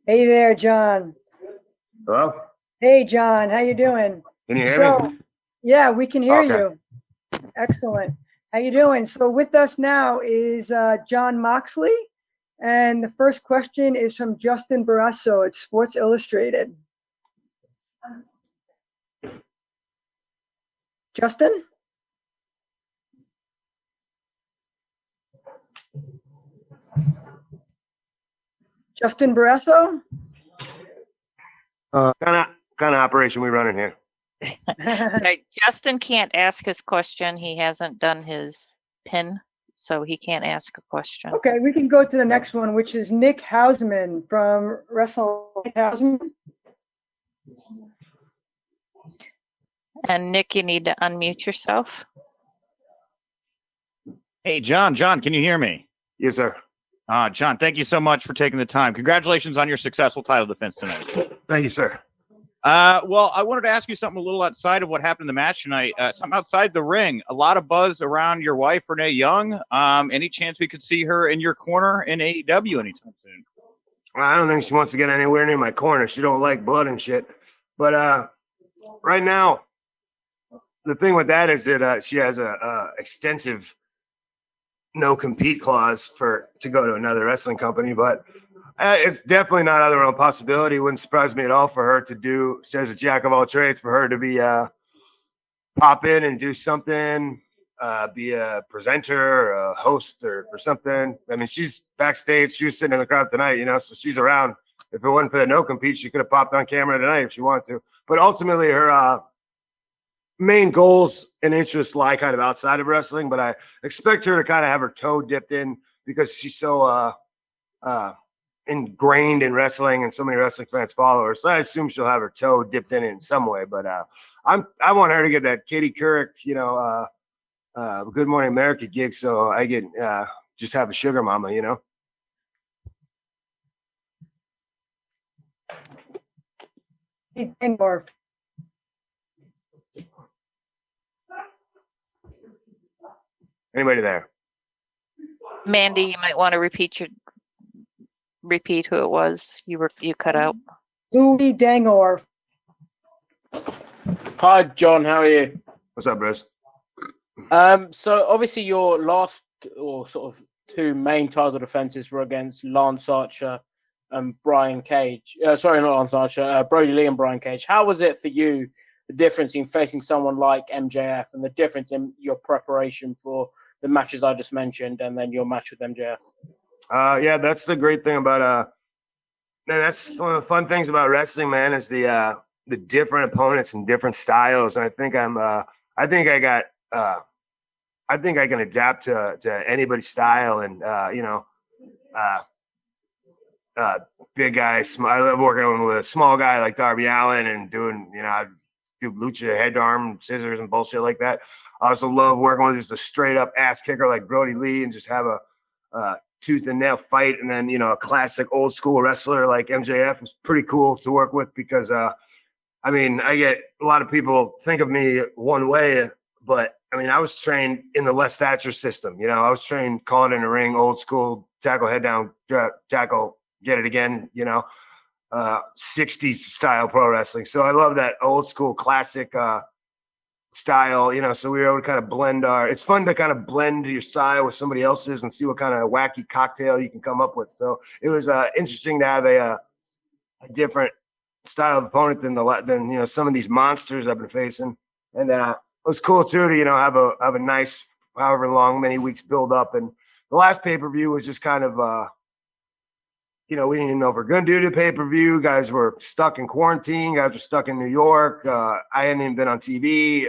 Hey there, John. Hello? Hey, John. How you doing? Can you hear me? Yeah, we can hear Okay. you. Excellent. How you doing? So with us now is Jon Moxley. And the first question is from Justin Barrasso at Sports Illustrated. Justin? Justin Barrasso? Kind of operation we running here. Sorry, Justin can't ask his question. He hasn't done his pin, so he can't ask a question. Okay, we can go to the next one, which is Nick Hausman from WrestleZone. And Nick, you need to unmute yourself. Hey, John, can you hear me? Yes, sir. John, thank you so much for taking the time. Congratulations on your successful title defense tonight. Thank you, sir. Well, I wanted to ask you something a little outside of what happened in the match tonight. Something outside the ring. A lot of buzz around your wife, Renee Young. Any chance we could see her in your corner in AEW anytime soon? Well, I don't think she wants to get anywhere near my corner. She don't like blood and shit. But right now, the thing with that is that she has a extensive no-compete clause to go to another wrestling company. But it's definitely not out of the realm of possibility. It wouldn't surprise me at all for her to do, she has a jack of all trades, for her to be pop in and do something, be a presenter or a host or for something. I mean, she's backstage. She was sitting in the crowd tonight, so she's around. If it wasn't for the no compete, she could have popped on camera tonight if she wanted to. But ultimately, her main goals and interests lie kind of outside of wrestling. But I expect her to kind of have her toe dipped in because she's so ingrained in wrestling and so many wrestling fans follow her. So I assume she'll have her toe dipped in some way. But I want her to get that Katie Couric, Good Morning America gig, so I get just have a sugar mama, Anybody there? Mandy, you might want to repeat who it was. You cut out. Louis Dangor. Hi, John. How are you? What's up, Bruce? So obviously your last or sort of two main title defenses were against Lance Archer and Brian Cage. Sorry, not Lance Archer. Brody Lee and Brian Cage. How was it for you? The difference in facing someone like MJF and the difference in your preparation for the matches I just mentioned, and then your match with MJF. Yeah, that's the great thing about man, that's one of the fun things about wrestling, man, is the different opponents and different styles. And I think I think I can adapt to anybody's style. And big guys. I love working with a small guy like Darby Allin and doing, I do lucha head arm scissors and bullshit like that. I also love working with just a straight up ass kicker like Brody Lee and just have a tooth and nail fight. And then, a classic old school wrestler like MJF was pretty cool to work with because, I get a lot of people think of me one way, but I was trained in the Les Thatcher system. I was trained, call it in the ring, old school, tackle head down, tackle, get it again, 60s style pro wrestling. So I love that old school classic style, so we were able to kind of blend it's fun to kind of blend your style with somebody else's and see what kind of wacky cocktail you can come up with. So it was interesting to have a different style of opponent than some of these monsters I've been facing. And it was cool too to, have a nice, however long, many weeks build up. And the last pay-per-view was just kind of, we didn't even know if we're going to do the pay-per-view. Guys were stuck in quarantine. Guys were stuck in New York. I hadn't even been on TV.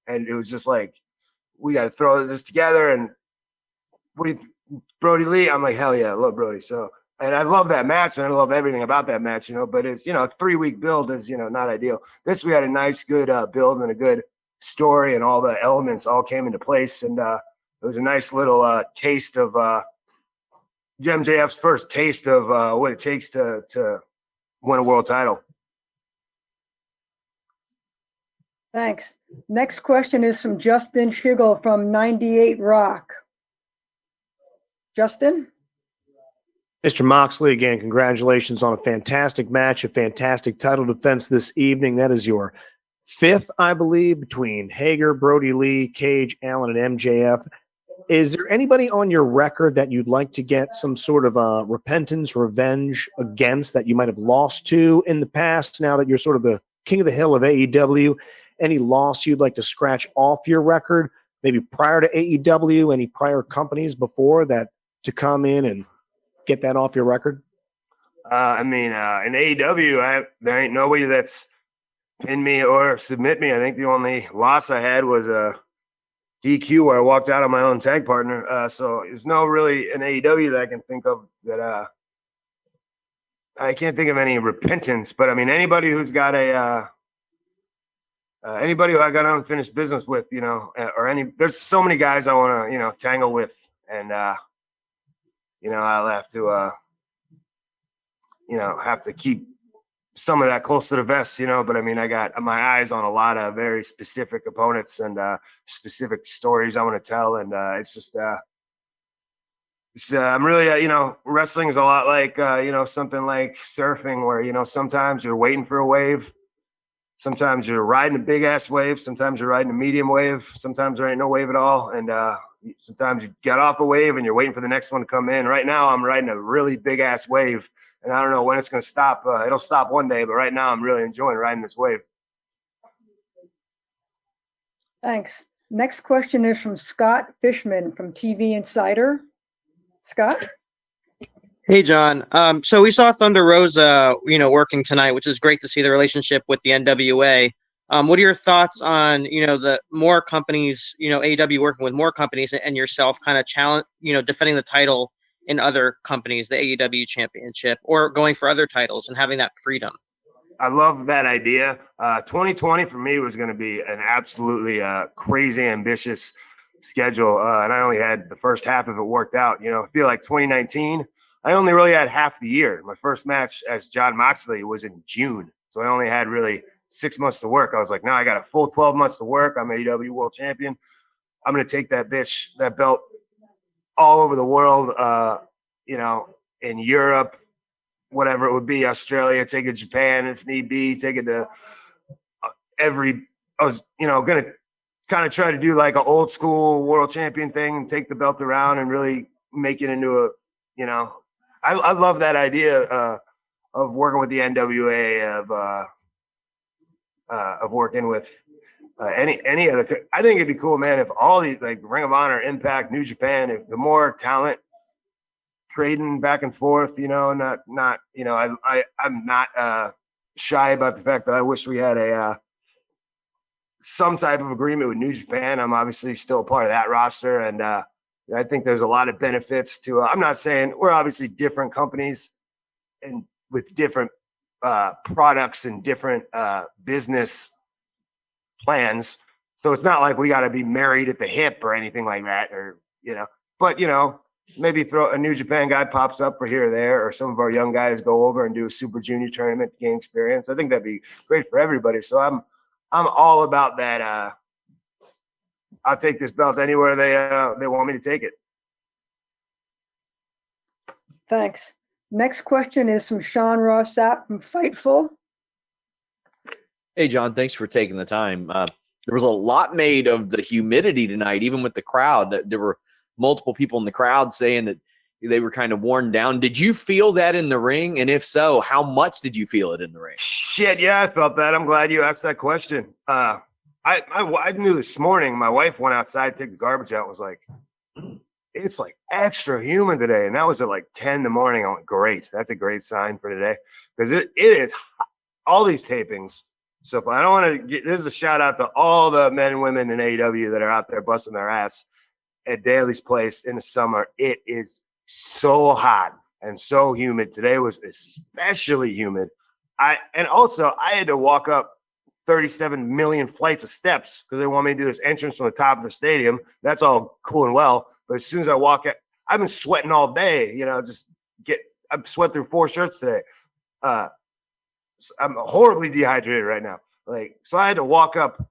And it was just like, we got to throw this together. And Brody Lee, I'm like, hell yeah, I love Brody. So, and I love that match and I love everything about that match, but it's, a 3-week build is, not ideal. This, we had a nice, good build and a good story and all the elements all came into place. And it was a nice little taste of MJF's first taste of what it takes to win a world title. Thanks. Next question is from Justin Schigel from 98 Rock. Justin? Mr. Moxley, again, congratulations on a fantastic match, a fantastic title defense this evening. That is your fifth, I believe, between Hager, Brody Lee, Cage, Allen, and MJF. Is there anybody on your record that you'd like to get some sort of repentance, revenge against that you might have lost to in the past now that you're sort of the king of the hill of AEW? Any loss you'd like to scratch off your record, maybe prior to AEW, any prior companies before that to come in and get that off your record? In AEW, there ain't nobody that's pinned me or submit me. I think the only loss I had was DQ where I walked out on my own tag partner. So there's no really in AEW that I can think of that I can't think of any repentance. But I mean, anybody who's got anybody who I got unfinished business with, there's so many guys I want to, tangle with, and I'll have to keep some of that close to the vest, but I mean, I got my eyes on a lot of very specific opponents and specific stories I want to tell. And I'm really, wrestling is a lot like, something like surfing where, sometimes you're waiting for a wave. Sometimes you're riding a big ass wave. Sometimes you're riding a medium wave. Sometimes there ain't no wave at all. And sometimes you get off a wave and you're waiting for the next one to come in. Right now, I'm riding a really big ass wave, and I don't know when it's going to stop. It'll stop one day, but right now I'm really enjoying riding this wave. Thanks. Next question is from Scott Fishman from TV Insider. Scott? Hey, John. So we saw Thunder Rosa, working tonight, which is great to see the relationship with the NWA. What are your thoughts on, the more companies, AEW working with more companies and yourself kind of challenge, defending the title in other companies, the AEW championship, or going for other titles and having that freedom? I love that idea. 2020 for me was going to be an absolutely crazy, ambitious schedule. And I only had the first half of it worked out. I feel like 2019, I only really had half the year. My first match as Jon Moxley was in June. So I only had really 6 months to work. I was like, now I got a full 12 months to work. I'm AEW World Champion. I'm going to take that belt all over the world, in Europe, whatever it would be, Australia, take it to Japan if need be, take it to I was, going to kind of try to do like an old school world champion thing and take the belt around and really make it into I love that idea of working with the NWA, of working with any other. I think it'd be cool, man, if all these like Ring of Honor, Impact, New Japan, if the more talent trading back and forth, I'm not shy about the fact that I wish we had some type of agreement with New Japan. I'm obviously still a part of that roster, and I think there's a lot of benefits to. I'm not saying we're obviously different companies and with different products and different business plans. So it's not like we got to be married at the hip or anything like that, or but maybe throw a New Japan guy pops up for here or there, or some of our young guys go over and do a Super Junior tournament to gain experience. I think that'd be great for everybody. So I'm all about that. I'll take this belt anywhere they want me to take it. Thanks. Next question is from Sean Ross Sapp from Fightful. Hey, John, thanks for taking the time. There was a lot made of the humidity tonight, even with the crowd. There were multiple people in the crowd saying that they were kind of worn down. Did you feel that in the ring? And if so, how much did you feel it in the ring? Shit, yeah, I felt that. I'm glad you asked that question. I knew this morning. My wife went outside to take the garbage out and was like, it's like extra humid today. And that was at like 10 in the morning. I went, great. That's a great sign for today. Because it is all these tapings. So if I don't want to get, this is a shout out to all the men and women in AEW that are out there busting their ass at Daly's place in the summer. It is so hot and so humid. Today was especially humid. I had to walk up 37 million flights of steps because they want me to do this entrance from the top of the stadium. That's all cool and well. But as soon as I walk out, I've been sweating all day, I've sweat through 4 shirts today. I'm horribly dehydrated right now. So I had to walk up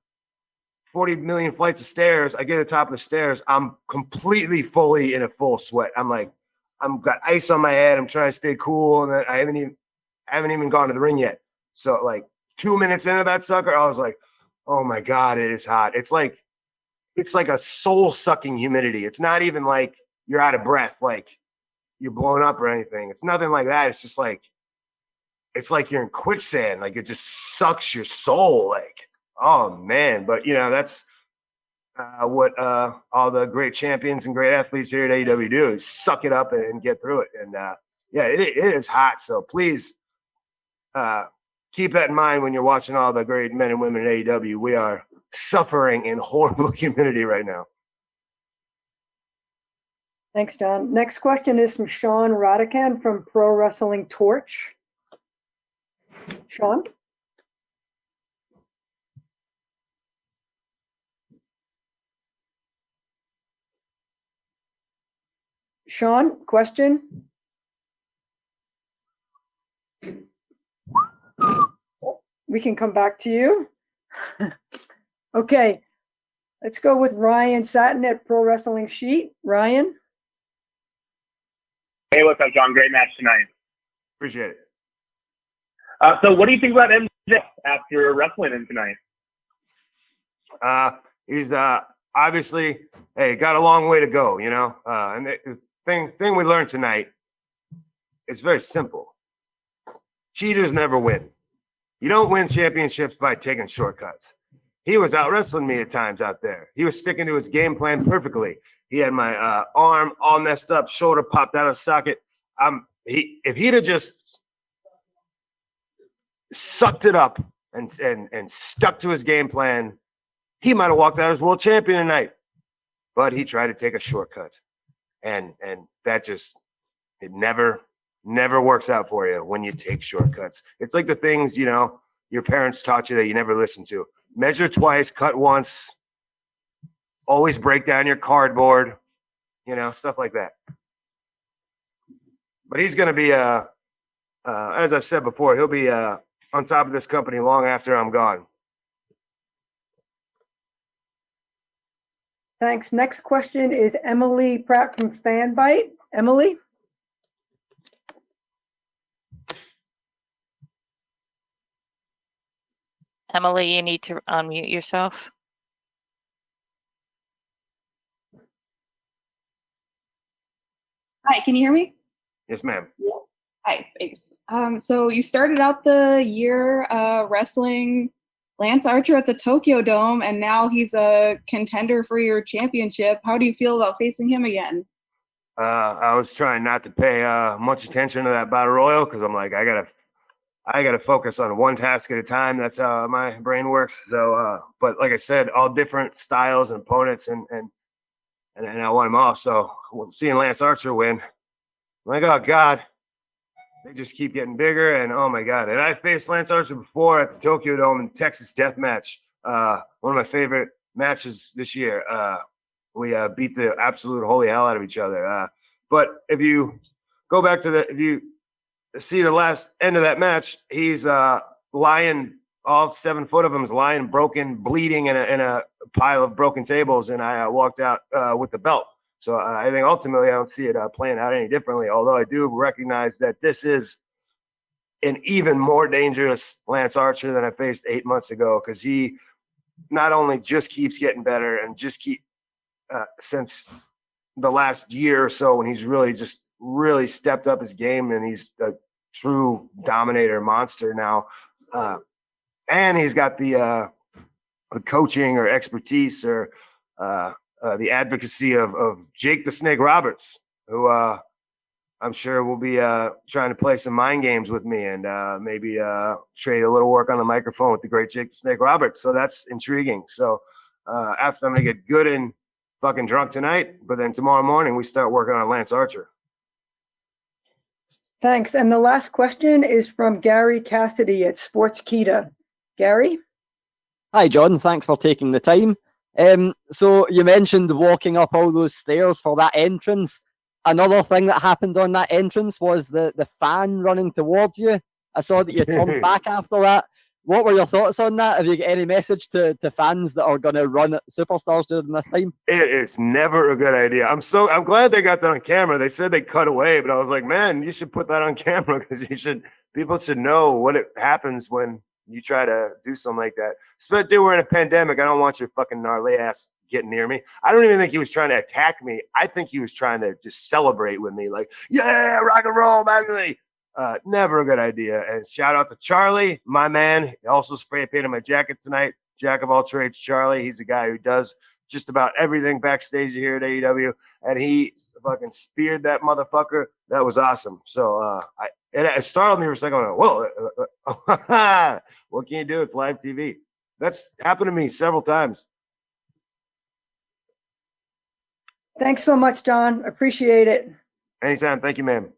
40 million flights of stairs. I get to the top of the stairs. I'm completely fully in a full sweat. I'm like, I'm got ice on my head. I'm trying to stay cool, and then I haven't even gone to the ring yet. So like 2 minutes into that sucker, I was like, oh my God, it is hot. It's like a soul-sucking humidity. It's not even like you're out of breath, like you're blown up or anything. It's nothing like that. It's just like, it's like you're in quicksand. Like it just sucks your soul. Like, oh man. But that's what all the great champions and great athletes here at AEW do, is suck it up and get through it. And yeah, it is hot. So please keep that in mind when you're watching all the great men and women at AEW. We are suffering in horrible humidity right now. Thanks, John. Next question is from Sean Radican from Pro Wrestling Torch. Sean? Sean, question? We can come back to you. Okay, let's go with Ryan Satin at Pro Wrestling Sheet. Ryan? Hey, what's up, John? Great match tonight. Appreciate it. So what do you think about MJ after wrestling him tonight? He's obviously, got a long way to go, and the thing we learned tonight is very simple. Cheaters never win. You don't win championships by taking shortcuts. He was out wrestling me at times out there. He was sticking to his game plan perfectly. He had my arm all messed up, shoulder popped out of socket. If he'd have just sucked it up and stuck to his game plan, he might have walked out as world champion tonight. But he tried to take a shortcut, and that just, it never works out for you when you take shortcuts. It's like the things your parents taught you that you never listened to. Measure twice, cut once, always break down your cardboard, stuff like that. But he's going to be, as I've said before, he'll be on top of this company long after I'm gone. Thanks. Next question is Emily Pratt from Fanbite. Emily? Emily, you need to unmute yourself. Hi, can you hear me? Yes, ma'am. Hi, thanks. So you started out the year wrestling Lance Archer at the Tokyo Dome, and now he's a contender for your championship. How do you feel about facing him again? I was trying not to pay much attention to that battle royal because I'm like, I gotta focus on one task at a time. That's how my brain works. So, but like I said, all different styles and opponents, and I want them all. So seeing Lance Archer win, I'm like, oh God, they just keep getting bigger, and oh my God. And I faced Lance Archer before at the Tokyo Dome in the Texas Death Match. One of my favorite matches this year. We beat the absolute holy hell out of each other. But if you go back to if you see the last end of that match, he's lying, all 7 foot of him is lying broken, bleeding in a pile of broken tables, and I walked out with the belt. So I think ultimately I don't see it playing out any differently, although I do recognize that this is an even more dangerous Lance Archer than I faced 8 months ago, because he not only just keeps getting better and just since the last year or so, when he's really stepped up his game, and he's a true dominator monster now. And he's got the coaching or expertise or the advocacy of Jake the Snake Roberts, who I'm sure will be trying to play some mind games with me and maybe trade a little work on the microphone with the great Jake the Snake Roberts. So that's intriguing. So after I'm going to get good and fucking drunk tonight, but then tomorrow morning we start working on Lance Archer. Thanks. And the last question is from Gary Cassidy at Sportskeeda. Gary? Hi, John. Thanks for taking the time. So you mentioned walking up all those stairs for that entrance. Another thing that happened on that entrance was the fan running towards you. I saw that you turned back after that. What were your thoughts on that? Have you got any message to fans that are going to run at Superstars during this time? It is never a good idea. I'm glad they got that on camera. They said they cut away, but I was like, man, you should put that on camera because people should know what it happens when you try to do something like that. Especially we're in a pandemic. I don't want your fucking gnarly ass getting near me. I don't even think he was trying to attack me. I think he was trying to just celebrate with me, like, yeah, rock and roll, baby. Never a good idea. And shout out to Charlie, my man. He also spray painted my jacket tonight. Jack of all trades, Charlie. He's a guy who does just about everything backstage here at AEW. And he fucking speared that motherfucker. That was awesome. So it startled me for a second. I went, whoa, what can you do? It's live TV. That's happened to me several times. Thanks so much, John. Appreciate it. Anytime. Thank you, man.